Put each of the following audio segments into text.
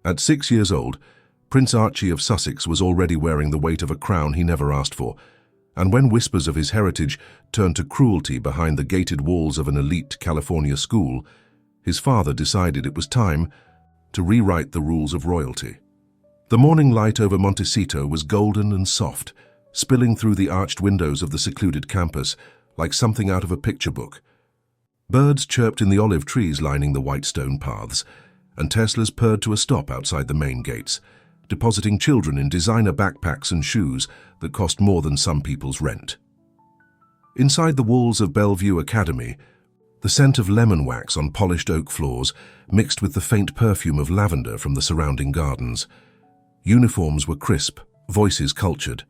At 6 years old, Prince Archie of Sussex was already wearing the weight of a crown he never asked for, and when whispers of his heritage turned to cruelty behind the gated walls of an elite California school, his father decided it was time to rewrite the rules of royalty. The morning light over Montecito was golden and soft, spilling through the arched windows of the secluded campus like something out of a picture book. Birds chirped in the olive trees lining the white stone paths, and Teslas purred to a stop outside the main gates, depositing children in designer backpacks and shoes that cost more than some people's rent. Inside the walls of Bellview Academy, the scent of lemon wax on polished oak floors mixed with the faint perfume of lavender from the surrounding gardens. Uniforms were crisp, voices cultured.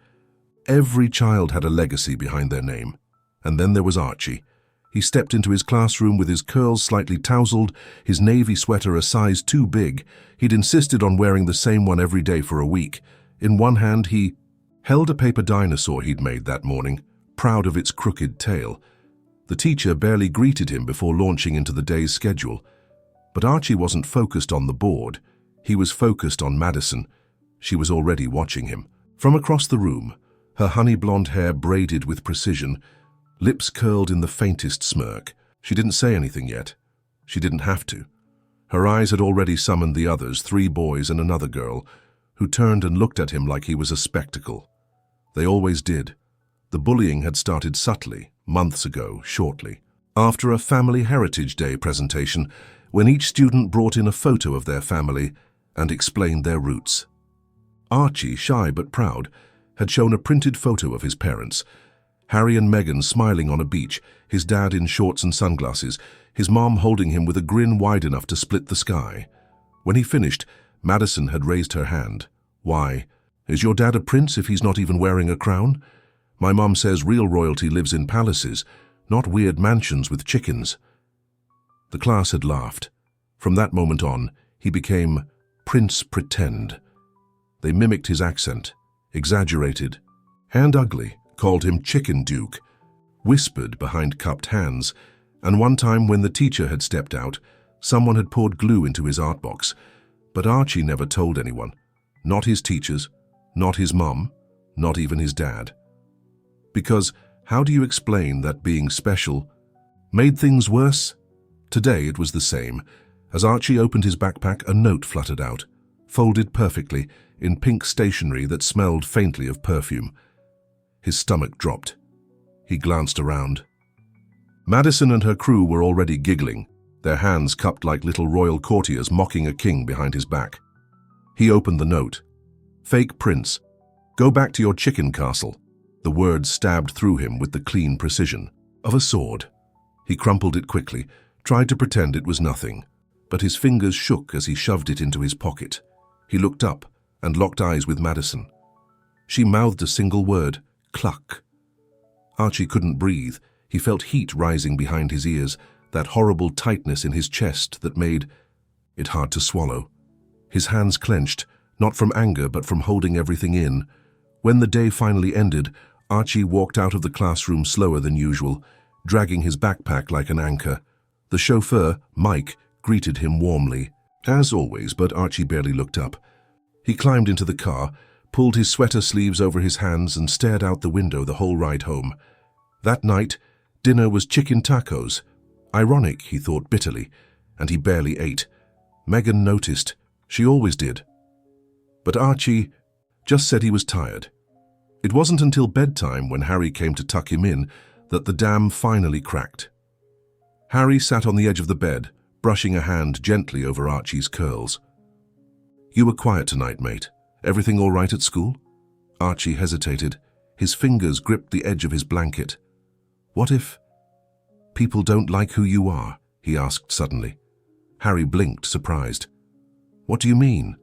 Every child had a legacy behind their name. And then there was Archie. He stepped into his classroom with his curls slightly tousled, his navy sweater a size too big. He'd insisted on wearing the same one every day for a week. In one hand, he held a paper dinosaur he'd made that morning, proud of its crooked tail. The teacher barely greeted him before launching into the day's schedule. But Archie wasn't focused on the board. He was focused on Madison. She was already watching him. From across the room, her honey-blonde hair braided with precision, lips curled in the faintest smirk. She didn't say anything yet. She didn't have to. Her eyes had already summoned the others, 3 boys and another girl, who turned and looked at him like he was a spectacle. They always did. The bullying had started subtly, months ago, shortly, after a Family Heritage Day presentation, when each student brought in a photo of their family and explained their roots. Archie, shy but proud, had shown a printed photo of his parents, Harry and Meghan smiling on a beach, his dad in shorts and sunglasses, his mom holding him with a grin wide enough to split the sky. When he finished, Madison had raised her hand. "Why, is your dad a prince if he's not even wearing a crown? My mom says real royalty lives in palaces, not weird mansions with chickens." The class had laughed. From that moment on, he became Prince Pretend. They mimicked his accent, exaggerated, and ugly, called him Chicken Duke, whispered behind cupped hands, and one time when the teacher had stepped out, someone had poured glue into his art box. But Archie never told anyone. Not his teachers, not his mom, not even his dad. Because how do you explain that being special made things worse? Today it was the same. As Archie opened his backpack, a note fluttered out, folded perfectly, in pink stationery that smelled faintly of perfume. His stomach dropped. He glanced around. Madison and her crew were already giggling, their hands cupped like little royal courtiers mocking a king behind his back. He opened the note. "Fake prince, go back to your chicken castle." The words stabbed through him with the clean precision of a sword. He crumpled it quickly, tried to pretend it was nothing, but his fingers shook as he shoved it into his pocket. He looked up and locked eyes with Madison. She mouthed a single word, "Cluck." Archie couldn't breathe. He felt heat rising behind his ears, that horrible tightness in his chest that made it hard to swallow. His hands clenched, not from anger but from holding everything in. When the day finally ended, Archie walked out of the classroom slower than usual, dragging his backpack like an anchor. The chauffeur, Mike, greeted him warmly, as always, but Archie barely looked up. He climbed into the car, pulled his sweater sleeves over his hands and stared out the window the whole ride home. That night, dinner was chicken tacos. Ironic, he thought bitterly, and he barely ate. Meghan noticed. She always did. But Archie just said he was tired. It wasn't until bedtime, when Harry came to tuck him in, that the dam finally cracked. Harry sat on the edge of the bed, brushing a hand gently over Archie's curls. "You were quiet tonight, mate. Everything all right at school?" Archie hesitated. His fingers gripped the edge of his blanket. "What if people don't like who you are?" he asked suddenly. Harry blinked, surprised. "What do you mean?"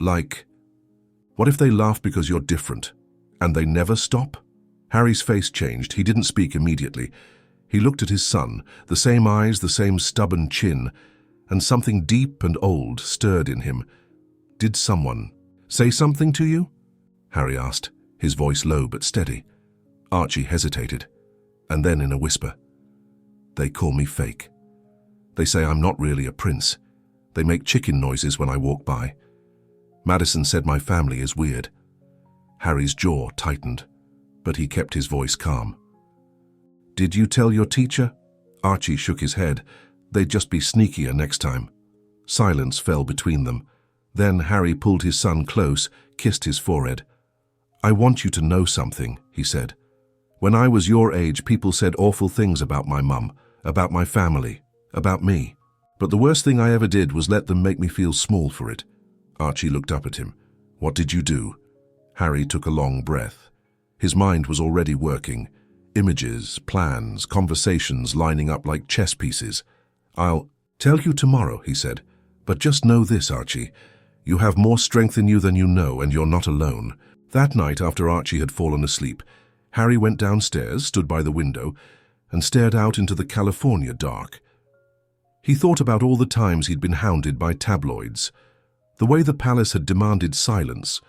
"Like, what if they laugh because you're different, and they never stop?" Harry's face changed. He didn't speak immediately. He looked at his son, the same eyes, the same stubborn chin, and something deep and old stirred in him. "Did someone say something to you?" Harry asked, his voice low but steady. Archie hesitated, and then in a whisper, "They call me fake. They say I'm not really a prince. They make chicken noises when I walk by. Madison said my family is weird. Harry's jaw tightened, but he kept his voice calm. Did you tell your teacher? Archie shook his head. They'd just be sneakier next time. Silence fell between them. Then Harry pulled his son close, kissed his forehead. I want you to know something, he said. When I was your age, people said awful things about my mum, about my family, about me. But the worst thing I ever did was let them make me feel small for it. Archie looked up at him. What did you do? Harry took a long breath. His mind was already working. Images, plans, conversations lining up like chess pieces. I'll tell you tomorrow, he said. But just know this, Archie. You have more strength in you than you know, and you're not alone. That night, after Archie had fallen asleep, Harry went downstairs, stood by the window, and stared out into the California dark. He thought about all the times he'd been hounded by tabloids, the way the palace had demanded silence,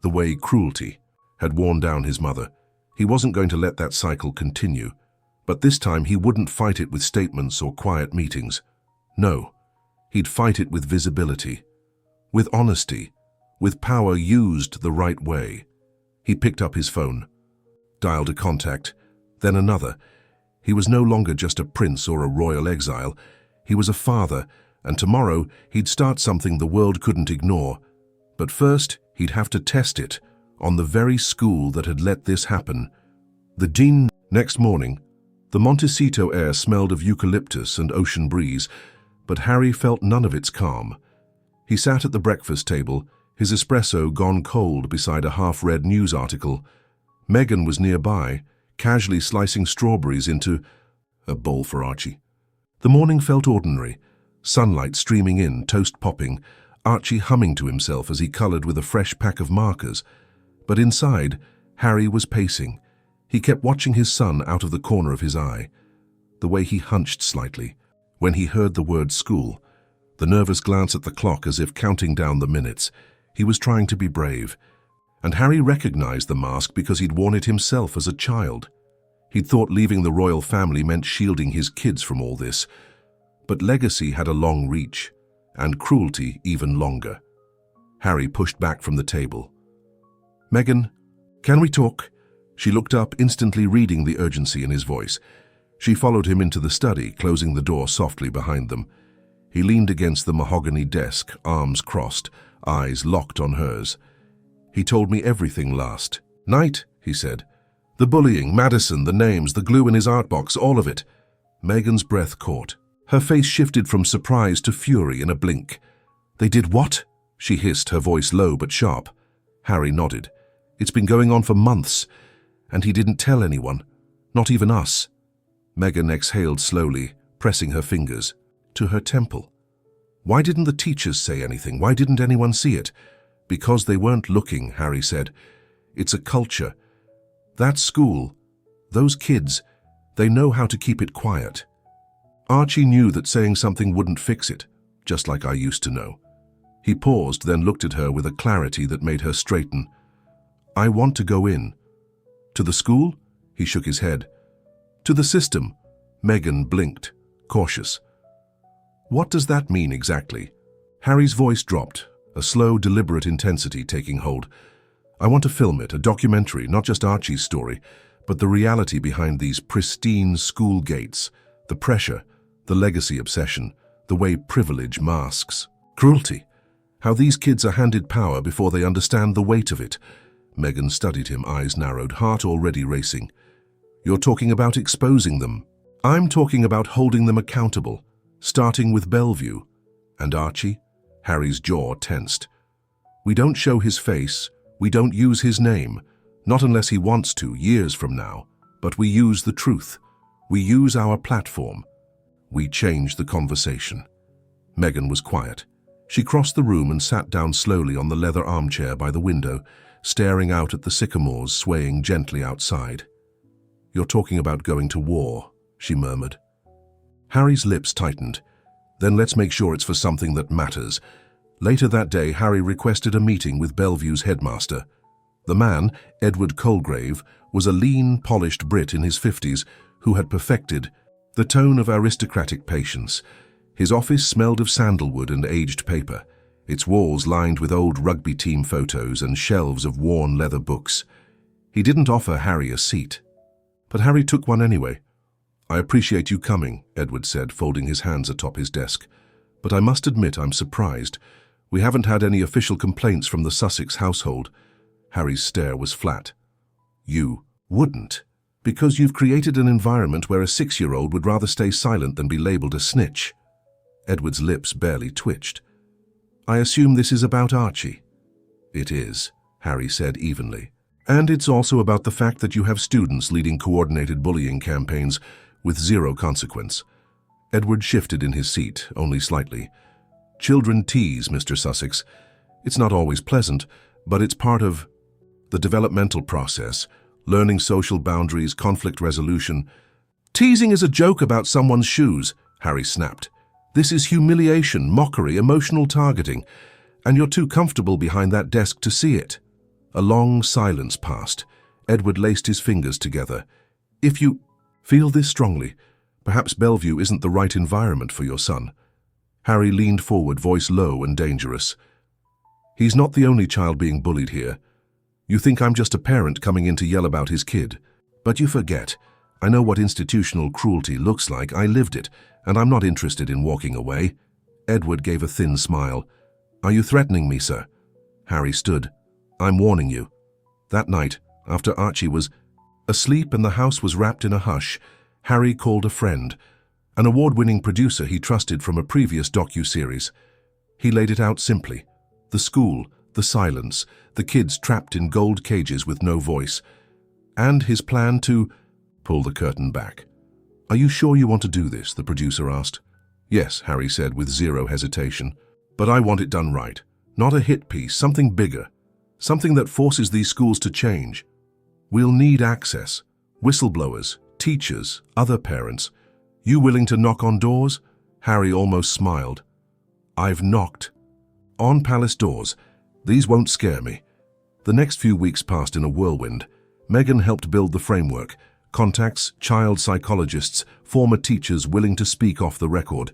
the way cruelty had worn down his mother. He wasn't going to let that cycle continue, but this time he wouldn't fight it with statements or quiet meetings. No, he'd fight it with visibility, with honesty, with power used the right way. He picked up his phone, dialed a contact, then another. He was no longer just a prince or a royal exile. He was a father, and tomorrow he'd start something the world couldn't ignore. But first, he'd have to test it on the very school that had let this happen. The dean. Next morning, the Montecito air smelled of eucalyptus and ocean breeze, but Harry felt none of its calm. He sat at the breakfast table, his espresso gone cold beside a half-read news article. Megan was nearby, casually slicing strawberries into a bowl for Archie. The morning felt ordinary, sunlight streaming in, toast popping, Archie humming to himself as he colored with a fresh pack of markers. But inside, Harry was pacing. He kept watching his son out of the corner of his eye. The way he hunched slightly when he heard the word school, the nervous glance at the clock as if counting down the minutes. He was trying to be brave. And Harry recognized the mask because he'd worn it himself as a child. He'd thought leaving the royal family meant shielding his kids from all this. But legacy had a long reach, and cruelty even longer. Harry pushed back from the table. Megan, can we talk? She looked up, instantly reading the urgency in his voice. She followed him into the study, closing the door softly behind them. He leaned against the mahogany desk, arms crossed, eyes locked on hers. He told me everything last night, he said. The bullying, Madison, the names, the glue in his art box, all of it. Megan's breath caught. Her face shifted from surprise to fury in a blink. They did what? She hissed, her voice low but sharp. Harry nodded. It's been going on for months, and he didn't tell anyone, not even us. Megan exhaled slowly, pressing her fingers to her temple. Why didn't the teachers say anything? Why didn't anyone see it? Because they weren't looking, Harry said. It's a culture. That school, those kids, they know how to keep it quiet. Archie knew that saying something wouldn't fix it, just like I used to know. He paused, then looked at her with a clarity that made her straighten. I want to go in. To the school? He shook his head. To the system. Megan blinked, cautious. What does that mean exactly? Harry's voice dropped, a slow, deliberate intensity taking hold. I want to film it, a documentary, not just Archie's story, but the reality behind these pristine school gates, the pressure, the legacy obsession, the way privilege masks cruelty, how these kids are handed power before they understand the weight of it. Megan studied him, eyes narrowed, heart already racing. You're talking about exposing them. I'm talking about holding them accountable, starting with Bellview. And Archie? Harry's jaw tensed. We don't show his face, we don't use his name, not unless he wants to, years from now. But we use the truth. We use our platform. We change the conversation. Megan was quiet. She crossed the room and sat down slowly on the leather armchair by the window, staring out at the sycamores swaying gently outside. You're talking about going to war, she murmured. Harry's lips tightened. Then let's make sure it's for something that matters. Later that day, Harry requested a meeting with Bellview's headmaster. The man, Edward Colgrave, was a lean, polished Brit in his 50s who had perfected the tone of aristocratic patience. His office smelled of sandalwood and aged paper, its walls lined with old rugby team photos and shelves of worn leather books. He didn't offer Harry a seat, but Harry took one anyway. "I appreciate you coming," Edward said, folding his hands atop his desk. "But I must admit I'm surprised. We haven't had any official complaints from the Sussex household." Harry's stare was flat. "You wouldn't, because you've created an environment where a 6-year-old would rather stay silent than be labeled a snitch." Edward's lips barely twitched. "I assume this is about Archie." "It is," Harry said evenly. "And it's also about the fact that you have students leading coordinated bullying campaigns with zero consequence." Edward shifted in his seat, only slightly. "Children tease, Mr. Sussex. It's not always pleasant, but it's part of the developmental process, learning social boundaries, conflict resolution." "Teasing is a joke about someone's shoes," Harry snapped. "This is humiliation, mockery, emotional targeting, and you're too comfortable behind that desk to see it." A long silence passed. Edward laced his fingers together. "If you feel this strongly, perhaps Bellview isn't the right environment for your son." Harry leaned forward, voice low and dangerous. "He's not the only child being bullied here. You think I'm just a parent coming in to yell about his kid. But you forget. I know what institutional cruelty looks like. I lived it, and I'm not interested in walking away." Edward gave a thin smile. "Are you threatening me, sir?" Harry stood. "I'm warning you." That night, after Archie was asleep and the house was wrapped in a hush, Harry called a friend, an award-winning producer he trusted from a previous docu-series. He laid it out simply. The school, the silence, the kids trapped in gold cages with no voice, and his plan to pull the curtain back. "Are you sure you want to do this?" the producer asked. "Yes," Harry said with zero hesitation. "But I want it done right. Not a hit piece, something bigger. Something that forces these schools to change. We'll need access. Whistleblowers, teachers, other parents. You willing to knock on doors?" Harry almost smiled. "I've knocked on palace doors. These won't scare me." The next few weeks passed in a whirlwind. Megan helped build the framework. Contacts, child psychologists, former teachers willing to speak off the record.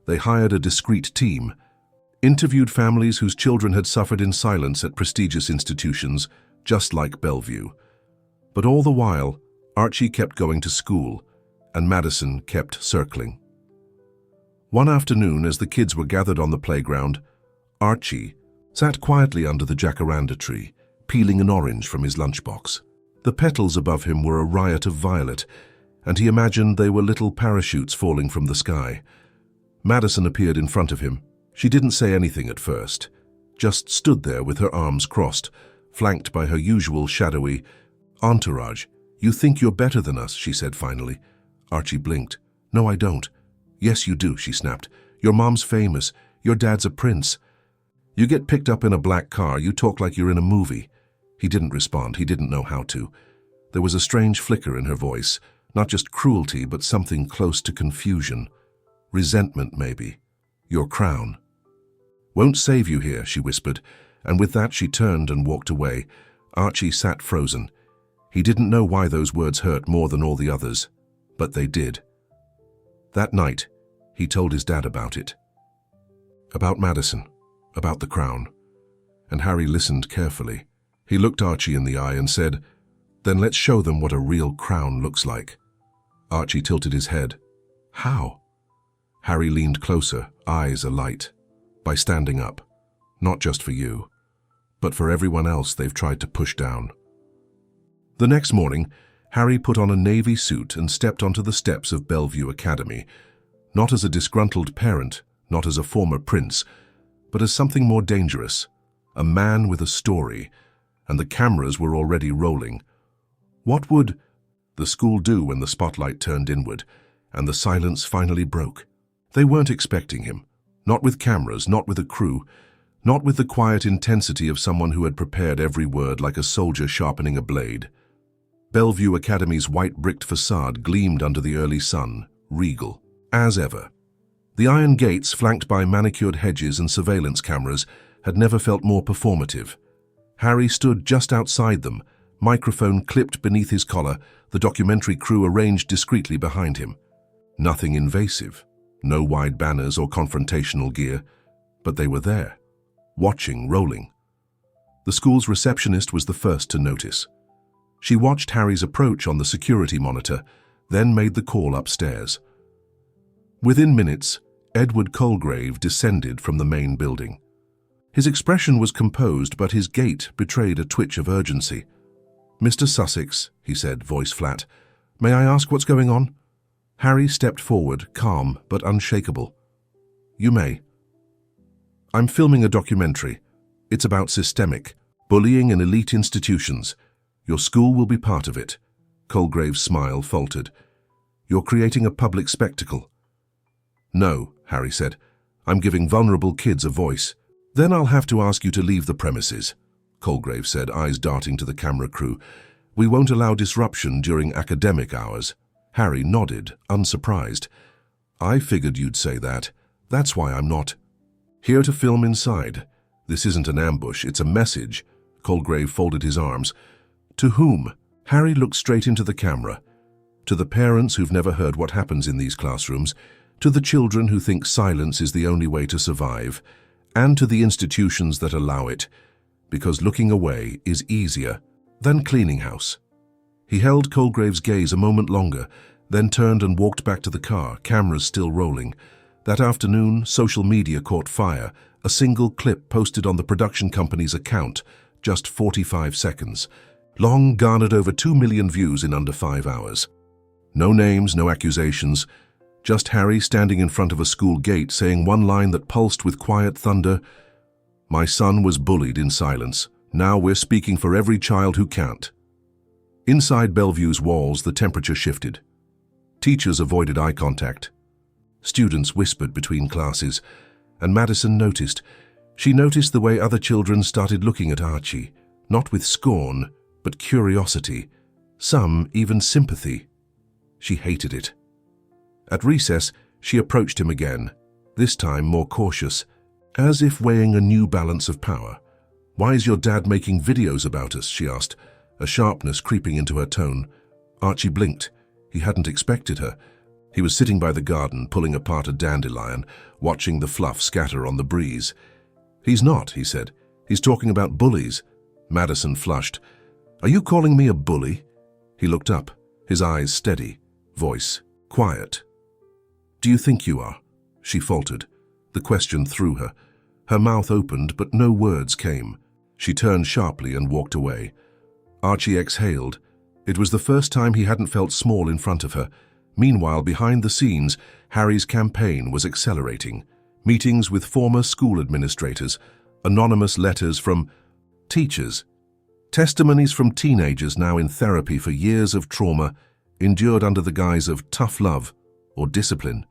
They hired a discreet team. Interviewed families whose children had suffered in silence at prestigious institutions, just like Bellevue. But all the while, Archie kept going to school, and Madison kept circling. One afternoon, as the kids were gathered on the playground, Archie sat quietly under the jacaranda tree, peeling an orange from his lunchbox. The petals above him were a riot of violet, and he imagined they were little parachutes falling from the sky. Madison appeared in front of him. She didn't say anything at first, just stood there with her arms crossed, flanked by her usual shadowy entourage. "You think you're better than us," she said finally. Archie blinked. "No, I don't." "Yes, you do," she snapped. "Your mom's famous. Your dad's a prince. You get picked up in a black car, you talk like you're in a movie." He didn't respond. He didn't know how to. There was a strange flicker in her voice, not just cruelty, but something close to confusion. Resentment, maybe. "Your crown won't save you here," she whispered, and with that she turned and walked away. Archie sat frozen. He didn't know why those words hurt more than all the others, but they did. That night, he told his dad about it. About Madison, about the crown. And Harry listened carefully. He looked Archie in the eye and said, "Then let's show them what a real crown looks like." Archie tilted his head. "How?" Harry leaned closer, eyes alight. "By standing up. Not just for you, but for everyone else they've tried to push down." The next morning, Harry put on a navy suit and stepped onto the steps of Bellview Academy, not as a disgruntled parent, not as a former prince, but as something more dangerous, a man with a story, and the cameras were already rolling. What would the school do when the spotlight turned inward, and the silence finally broke? They weren't expecting him, not with cameras, not with a crew, not with the quiet intensity of someone who had prepared every word like a soldier sharpening a blade. Bellview Academy's white-bricked facade gleamed under the early sun, regal, as ever. The iron gates, flanked by manicured hedges and surveillance cameras, had never felt more performative. Harry stood just outside them, microphone clipped beneath his collar, the documentary crew arranged discreetly behind him. Nothing invasive, No wide banners or confrontational gear, but they were there, watching, rolling. The school's receptionist was the first to notice. She watched Harry's approach on the security monitor, then made the call upstairs. Within minutes, Edward Colgrave descended from the main building. His expression was composed, but his gait betrayed a twitch of urgency. "Mr. Sussex," he said, voice flat, "may I ask what's going on?" Harry stepped forward, calm but unshakable. "You may." "I'm filming a documentary. It's about systemic bullying in elite institutions. Your school will be part of it." Colgrave's smile faltered. "You're creating a public spectacle." "No," Harry said. "I'm giving vulnerable kids a voice." "Then I'll have to ask you to leave the premises," Colgrave said, eyes darting to the camera crew. "We won't allow disruption during academic hours." Harry nodded, unsurprised. "I figured you'd say that. That's why I'm not here to film inside. This isn't an ambush, it's a message." Colgrave folded his arms. "To whom?" Harry looked straight into the camera. "To the parents who've never heard what happens in these classrooms, to the children who think silence is the only way to survive, and to the institutions that allow it, because looking away is easier than cleaning house." He held Colgrave's gaze a moment longer, then turned and walked back to the car, cameras still rolling. That afternoon, social media caught fire, a single clip posted on the production company's account, just 45 seconds. Long garnered over 2 million views in under 5 hours. No names, no accusations, just Harry standing in front of a school gate saying one line that pulsed with quiet thunder: "My son was bullied in silence. Now we're speaking for every child who can't." Inside Bellevue's walls, the temperature shifted. Teachers avoided eye contact. Students whispered between classes, and Madison noticed. She noticed the way other children started looking at Archie, not with scorn, but curiosity, some even sympathy. She hated it. At recess, she approached him again, this time more cautious, as if weighing a new balance of power. "Why is your dad making videos about us?" she asked, a sharpness creeping into her tone. Archie blinked. He hadn't expected her. He was sitting by the garden, pulling apart a dandelion, watching the fluff scatter on the breeze. "He's not," he said. "He's talking about bullies." Madison flushed. "Are you calling me a bully?" He looked up, his eyes steady, voice quiet. "Do you think you are?" She faltered. The question threw her. Her mouth opened, but no words came. She turned sharply and walked away. Archie exhaled. It was the first time he hadn't felt small in front of her. Meanwhile, behind the scenes, Harry's campaign was accelerating. Meetings with former school administrators, anonymous letters from teachers, testimonies from teenagers now in therapy for years of trauma, endured under the guise of tough love or discipline.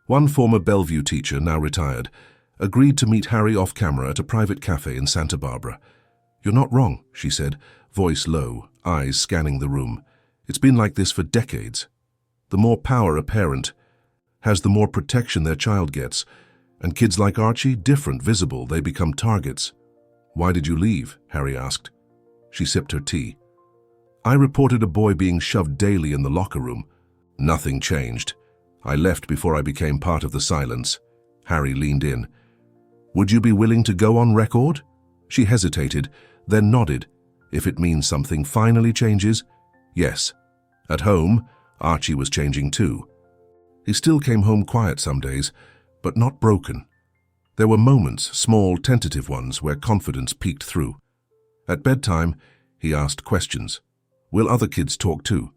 One former Bellview teacher, now retired, agreed to meet Harry off-camera at a private cafe in Santa Barbara. "You're not wrong," she said, voice low, eyes scanning the room. "It's been like this for decades. The more power a parent has, the more protection their child gets. And kids like Archie, different, visible, they become targets." "Why did you leave?" Harry asked. She sipped her tea. "I reported a boy being shoved daily in the locker room. Nothing changed. I left before I became part of the silence." Harry leaned in. "Would you be willing to go on record?" She hesitated, then nodded. "If it means something finally changes?" "Yes." At home, Archie was changing too. He still came home quiet some days, but not broken. There were moments, small, tentative ones, where confidence peeked through. At bedtime, he asked questions. "Will other kids talk too?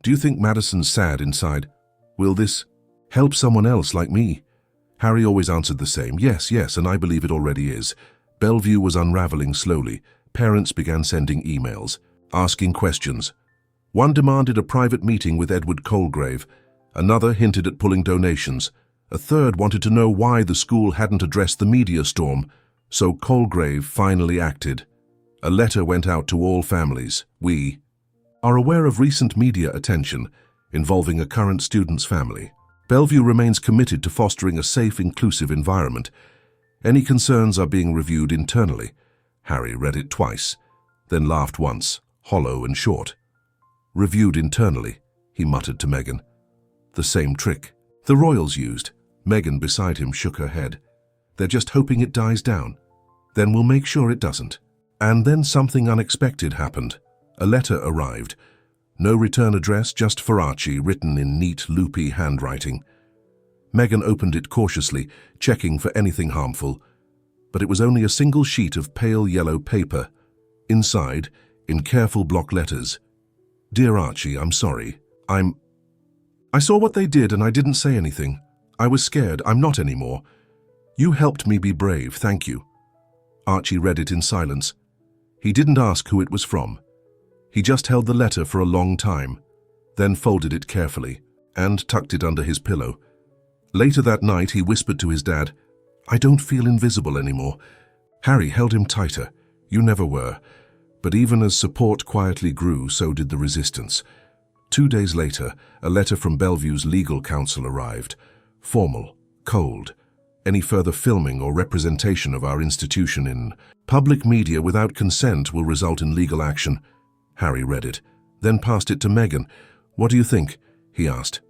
Do you think Madison's sad inside? Will this help someone else like me?" Harry always answered the same, "Yes, yes, and I believe it already is." Bellevue was unraveling slowly. Parents began sending emails, asking questions. One demanded a private meeting with Edward Colgrave. Another hinted at pulling donations. A third wanted to know why the school hadn't addressed the media storm. So Colgrave finally acted. A letter went out to all families. "We are aware of recent media attention involving a current student's family. Bellevue remains committed to fostering a safe, inclusive environment. Any concerns are being reviewed internally." Harry read it twice, then laughed once, hollow and short. "Reviewed internally," he muttered to Megan. "The same trick the Royals used. Megan beside him shook her head. They're just hoping it dies down. Then we'll make sure it doesn't. And then something unexpected happened. A letter arrived. No return address, just for Archie, written in neat, loopy handwriting. Megan opened it cautiously, checking for anything harmful. But it was only a single sheet of pale yellow paper. Inside, in careful block letters, "Dear Archie, I'm sorry. I saw what they did and I didn't say anything. I was scared. I'm not anymore. You helped me be brave, thank you." Archie read it in silence. He didn't ask who it was from. He just held the letter for a long time, then folded it carefully and tucked it under his pillow. Later that night, he whispered to his dad, "I don't feel invisible anymore." Harry held him tighter. "You never were." But even as support quietly grew, so did the resistance. 2 days later, a letter from Bellevue's legal counsel arrived. Formal, cold. Any further filming or representation of our institution in public media without consent will result in legal action. Harry read it, then passed it to Megan. "What do you think?" he asked.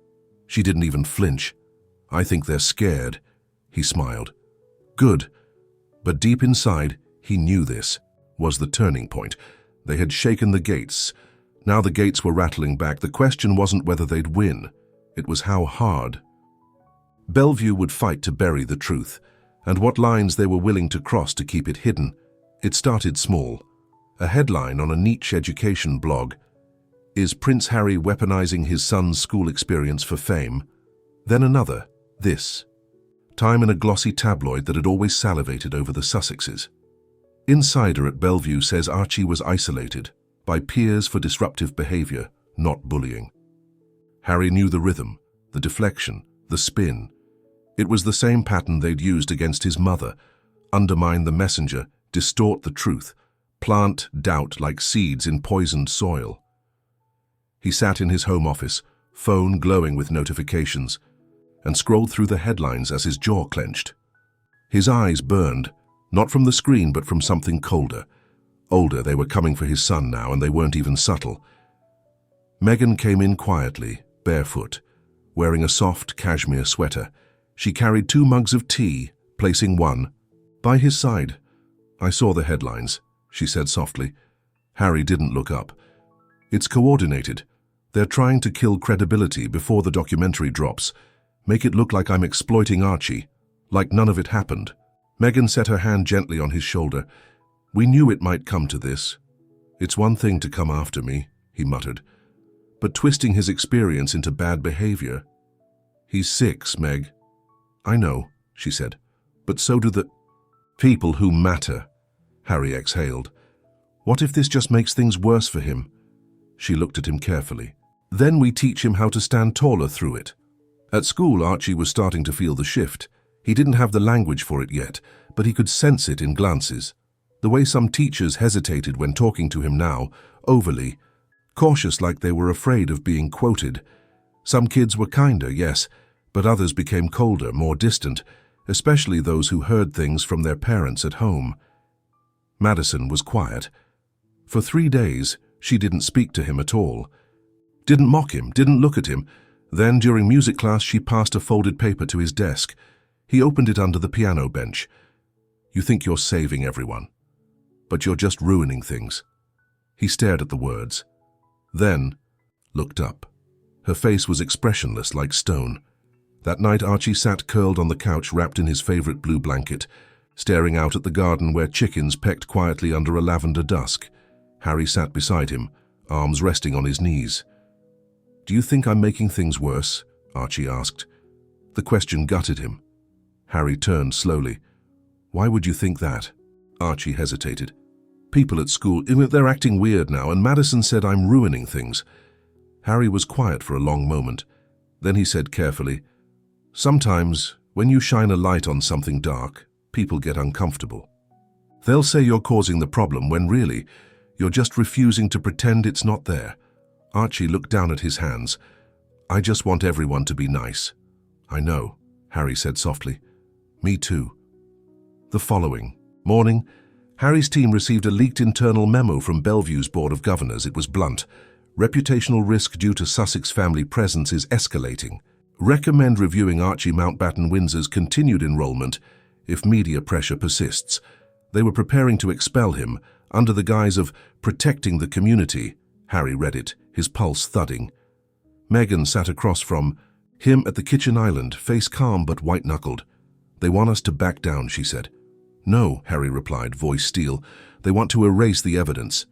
She didn't even flinch. "I think they're scared." He smiled. "Good." But deep inside, he knew this was the turning point. They had shaken the gates. Now the gates were rattling back. The question wasn't whether they'd win. It was how hard. Bellevue would fight to bury the truth, and what lines they were willing to cross to keep it hidden. It started small. A headline on a niche education blog. "Is Prince Harry weaponizing his son's school experience for fame?" Then another, this. Time in a glossy tabloid that had always salivated over the Sussexes. Insider at Bellevue says Archie was isolated by peers for disruptive behavior, not bullying. Harry knew the rhythm, the deflection, the spin. It was the same pattern they'd used against his mother. Undermine the messenger, distort the truth, plant doubt like seeds in poisoned soil. He sat in his home office, phone glowing with notifications, and scrolled through the headlines as his jaw clenched. His eyes burned, not from the screen but from something colder. Older, they were coming for his son now, and they weren't even subtle. Megan came in quietly, barefoot, wearing a soft cashmere sweater. She carried 2 mugs of tea, placing one by his side. "I saw the headlines," she said softly. Harry didn't look up. "It's coordinated. They're trying to kill credibility before the documentary drops. Make it look like I'm exploiting Archie, like none of it happened." Megan set her hand gently on his shoulder. "We knew it might come to this. It's one thing to come after me," he muttered, "but twisting his experience into bad behavior." "He's 6, Meg." "I know," she said, "but so do the people who matter." Harry exhaled. "What if this just makes things worse for him?" She looked at him carefully. "Then we teach him how to stand taller through it." At school, Archie was starting to feel the shift. He didn't have the language for it yet, but he could sense it in glances. The way some teachers hesitated when talking to him now, overly, cautious like they were afraid of being quoted. Some kids were kinder, yes, but others became colder, more distant, especially those who heard things from their parents at home. Madison was quiet. For 3 days, she didn't speak to him at all. Didn't mock him, didn't look at him. Then, during music class, she passed a folded paper to his desk. He opened it under the piano bench. "You think you're saving everyone, but you're just ruining things." He stared at the words, then looked up. Her face was expressionless like stone. That night, Archie sat curled on the couch wrapped in his favorite blue blanket, staring out at the garden where chickens pecked quietly under a lavender dusk. Harry sat beside him, arms resting on his knees. "Do you think I'm making things worse?" Archie asked. The question gutted him. Harry turned slowly. "Why would you think that?" Archie hesitated. "People at school, they're acting weird now, and Madison said I'm ruining things." Harry was quiet for a long moment. Then he said carefully, "Sometimes, when you shine a light on something dark, people get uncomfortable. They'll say you're causing the problem when really, you're just refusing to pretend it's not there." Archie looked down at his hands. "I just want everyone to be nice." "I know," Harry said softly. "Me too." The following morning, Harry's team received a leaked internal memo from Bellevue's Board of Governors. It was blunt. "Reputational risk due to Sussex family presence is escalating. Recommend reviewing Archie Mountbatten Windsor's continued enrollment if media pressure persists. They were preparing to expel him under the guise of protecting the community. Harry read it, his pulse thudding. Meghan sat across from him at the kitchen island, face calm but white-knuckled. "They want us to back down," she said. "No," Harry replied, voice steel. "They want to erase the evidence."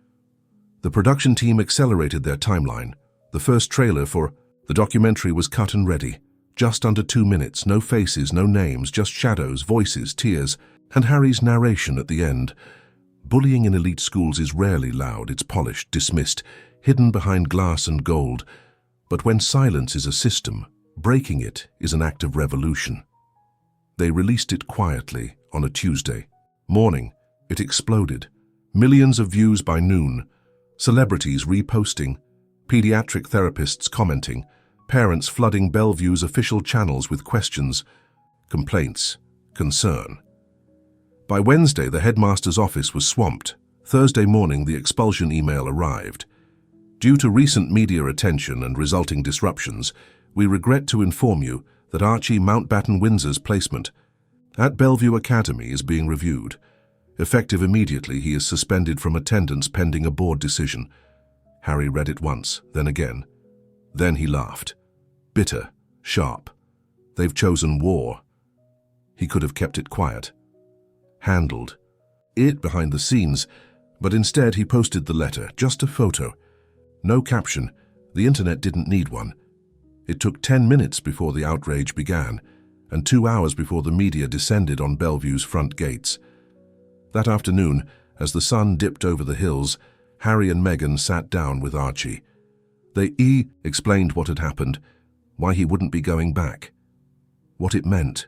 The production team accelerated their timeline. The first trailer for the documentary was cut and ready. Just under 2 minutes, no faces, no names, just shadows, voices, tears, and Harry's narration at the end. Bullying in elite schools is rarely loud, it's polished, dismissed, hidden behind glass and gold. But when silence is a system, breaking it is an act of revolution. They released it quietly on a Tuesday morning. It exploded. Millions of views by noon. Celebrities reposting, pediatric therapists commenting, parents flooding Bellview's official channels with questions, complaints, concern. By Wednesday, the headmaster's office was swamped. Thursday morning, the expulsion email arrived. "Due to recent media attention and resulting disruptions, we regret to inform you that Archie Mountbatten Windsor's placement at Bellview Academy is being reviewed. Effective immediately, he is suspended from attendance pending a board decision." Harry read it once, then again. Then he laughed. Bitter, sharp. They've chosen war. He could have kept it quiet. Handled it behind the scenes, but instead he posted the letter, just a photo. No caption. The internet didn't need one. It took 10 minutes before the outrage began, and 2 hours before the media descended on Bellevue's front gates. That afternoon, as the sun dipped over the hills, Harry and Meghan sat down with Archie. They explained what had happened, why he wouldn't be going back, what it meant.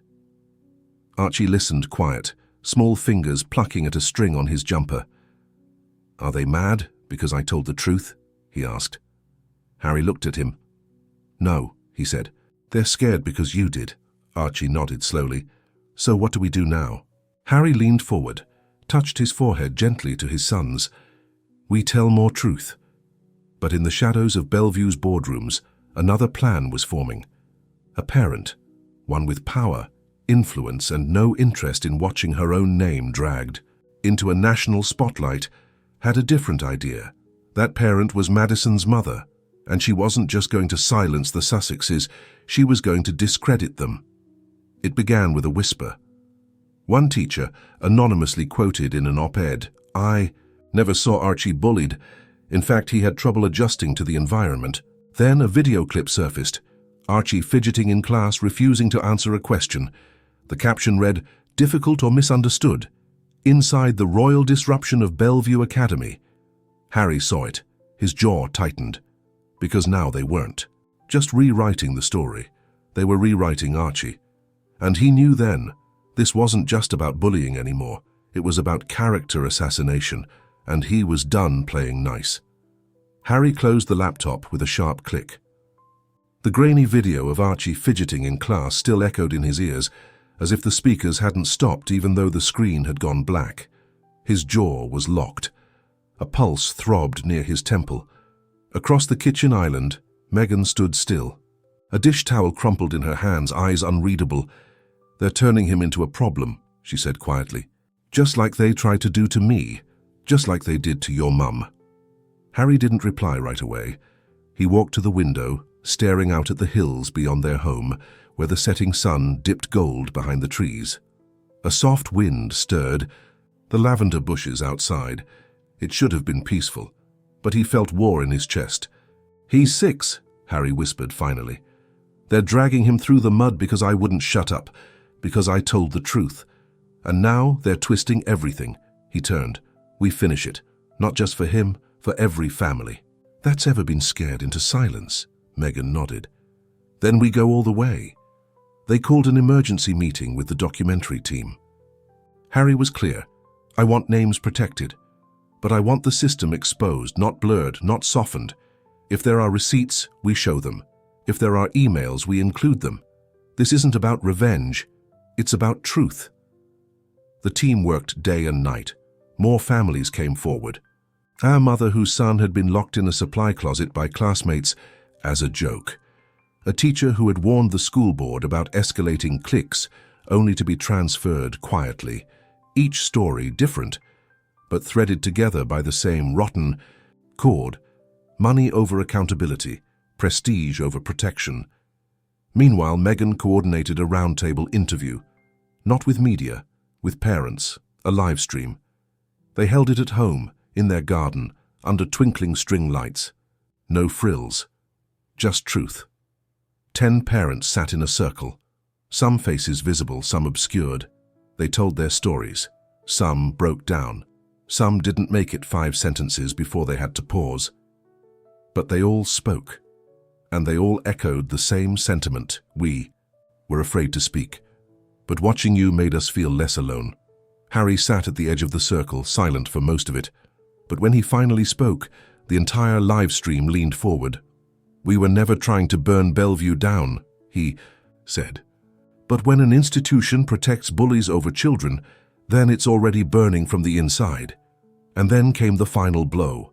Archie listened quiet, small fingers plucking at a string on his jumper. "Are they mad because I told the truth?" he asked. Harry looked at him. "No," he said. "They're scared because you did." Archie nodded slowly. "So what do we do now?" Harry leaned forward, touched his forehead gently to his son's. "We tell more truth." But in the shadows of Bellevue's boardrooms, another plan was forming. A parent, one with power, influence, and no interest in watching her own name dragged into a national spotlight, had a different idea. That parent was Madison's mother, and she wasn't just going to silence the Sussexes, she was going to discredit them. It began with a whisper. One teacher anonymously quoted in an op-ed, "I never saw Archie bullied. In fact, he had trouble adjusting to the environment." Then a video clip surfaced, Archie fidgeting in class, refusing to answer a question. The caption read, "Difficult or misunderstood. Inside the royal disruption of Bellview Academy." Harry saw it. His jaw tightened. Because now they weren't just rewriting the story. They were rewriting Archie. And he knew then, this wasn't just about bullying anymore. It was about character assassination, and he was done playing nice. Harry closed the laptop with a sharp click. The grainy video of Archie fidgeting in class still echoed in his ears, as if the speakers hadn't stopped even though the screen had gone black. His jaw was locked. A pulse throbbed near his temple. Across the kitchen island, Meghan stood still. A dish towel crumpled in her hands, eyes unreadable. "They're turning him into a problem," she said quietly. "Just like they tried to do to me, just like they did to your mum." Harry didn't reply right away. He walked to the window, staring out at the hills beyond their home, where the setting sun dipped gold behind the trees. A soft wind stirred the lavender bushes outside. It should have been peaceful, but he felt war in his chest. "He's 6, Harry whispered finally. "They're dragging him through the mud because I wouldn't shut up, because I told the truth. And now they're twisting everything." He turned. "We finish it, not just for him, for every family." "That's ever been scared into silence," Meghan nodded. "Then we go all the way." They called an emergency meeting with the documentary team. Harry was clear. "I want names protected. But I want the system exposed, not blurred, not softened. If there are receipts, we show them. If there are emails, we include them. This isn't about revenge. It's about truth." The team worked day and night. More families came forward. Our mother whose son had been locked in a supply closet by classmates as a joke. A teacher who had warned the school board about escalating cliques only to be transferred quietly. Each story different, but threaded together by the same rotten cord. Money over accountability, prestige over protection. Meanwhile, Megan coordinated a roundtable interview. Not with media, with parents, a live stream. They held it at home, in their garden, under twinkling string lights. No frills, just truth. 10 parents sat in a circle, some faces visible, some obscured. They told their stories. Some broke down. Some didn't make it 5 sentences before they had to pause. But they all spoke, and they all echoed the same sentiment. We were afraid to speak, but watching you made us feel less alone. Harry sat at the edge of the circle, silent for most of it, but when he finally spoke, the entire live stream leaned forward. "We were never trying to burn Bellevue down," he said. "But when an institution protects bullies over children, then it's already burning from the inside." And then came the final blow.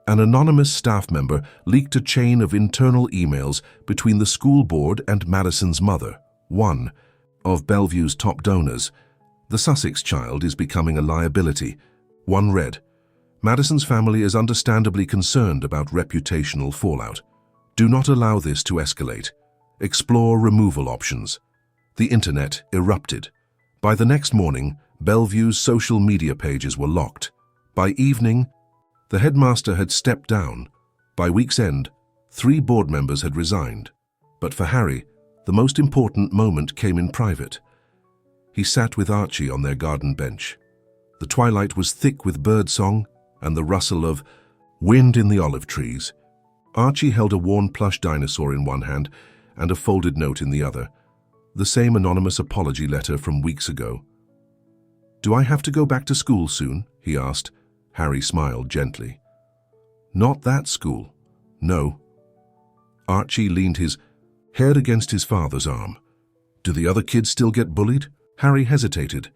An anonymous staff member leaked a chain of internal emails between the school board and Madison's mother, one of Bellevue's top donors. "The Sussex child is becoming a liability." One read, "Madison's family is understandably concerned about reputational fallout. Do not allow this to escalate. Explore removal options." The internet erupted. By the next morning, Bellevue's social media pages were locked. By evening, the headmaster had stepped down. By week's end, 3 board members had resigned. But for Harry, the most important moment came in private. He sat with Archie on their garden bench. The twilight was thick with birdsong and the rustle of wind in the olive trees. Archie held a worn plush dinosaur in one hand and a folded note in the other, the same anonymous apology letter from weeks ago. "Do I have to go back to school soon?" he asked. Harry smiled gently. "Not that school. No." Archie leaned his head against his father's arm. "Do the other kids still get bullied?" Harry hesitated.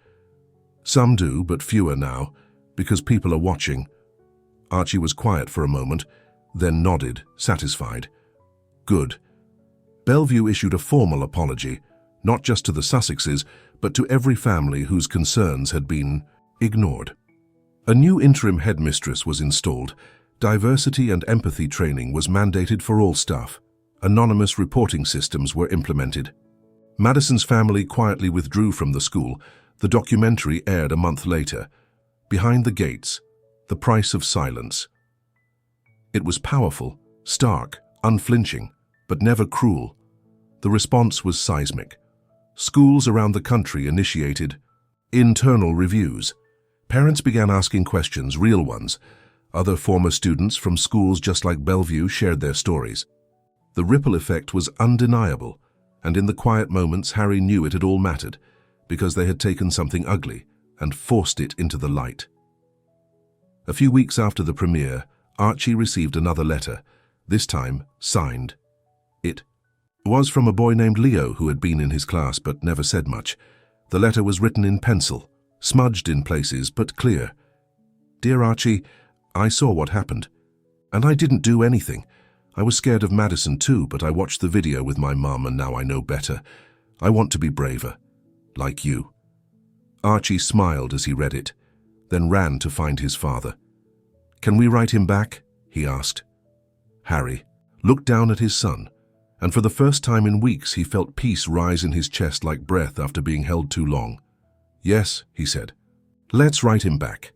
"Some do, but fewer now, because people are watching." Archie was quiet for a moment, then nodded, satisfied. "Good." Bellevue issued a formal apology, not just to the Sussexes, but to every family whose concerns had been ignored. A new interim headmistress was installed. Diversity and empathy training was mandated for all staff. Anonymous reporting systems were implemented. Madison's family quietly withdrew from the school. The documentary aired a month later. Behind the Gates, The Price of Silence. It was powerful, stark, unflinching, but never cruel. The response was seismic. Schools around the country initiated internal reviews. Parents began asking questions, real ones. Other former students from schools just like Bellevue shared their stories. The ripple effect was undeniable, and in the quiet moments Harry knew it had all mattered, because they had taken something ugly and forced it into the light. A few weeks after the premiere, Archie received another letter, this time signed. It was from a boy named Leo who had been in his class but never said much. The letter was written in pencil, smudged in places but clear. "Dear Archie, I saw what happened, and I didn't do anything. I was scared of Madison too, but I watched the video with my mum and now I know better. I want to be braver, like you." Archie smiled as he read it, then ran to find his father. "Can we write him back?" he asked. Harry looked down at his son, and for the first time in weeks he felt peace rise in his chest like breath after being held too long. "Yes," he said. "Let's write him back."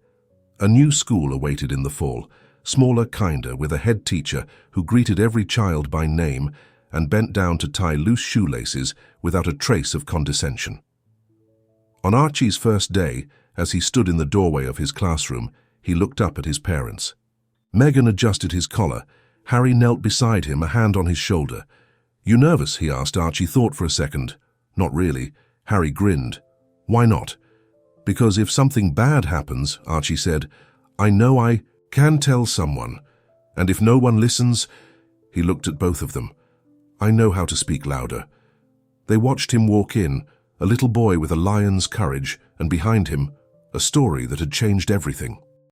A new school awaited in the fall, smaller, kinder, with a head teacher who greeted every child by name and bent down to tie loose shoelaces without a trace of condescension. On Archie's first day, as he stood in the doorway of his classroom, he looked up at his parents. Megan adjusted his collar. Harry knelt beside him, a hand on his shoulder. "You nervous?" he asked. Archie thought for a second. "Not really." Harry grinned. "Why not?" "Because if something bad happens," Archie said, "I know I can tell someone. And if no one listens," he looked at both of them, "I know how to speak louder." They watched him walk in, a little boy with a lion's courage, and behind him, a story that had changed everything.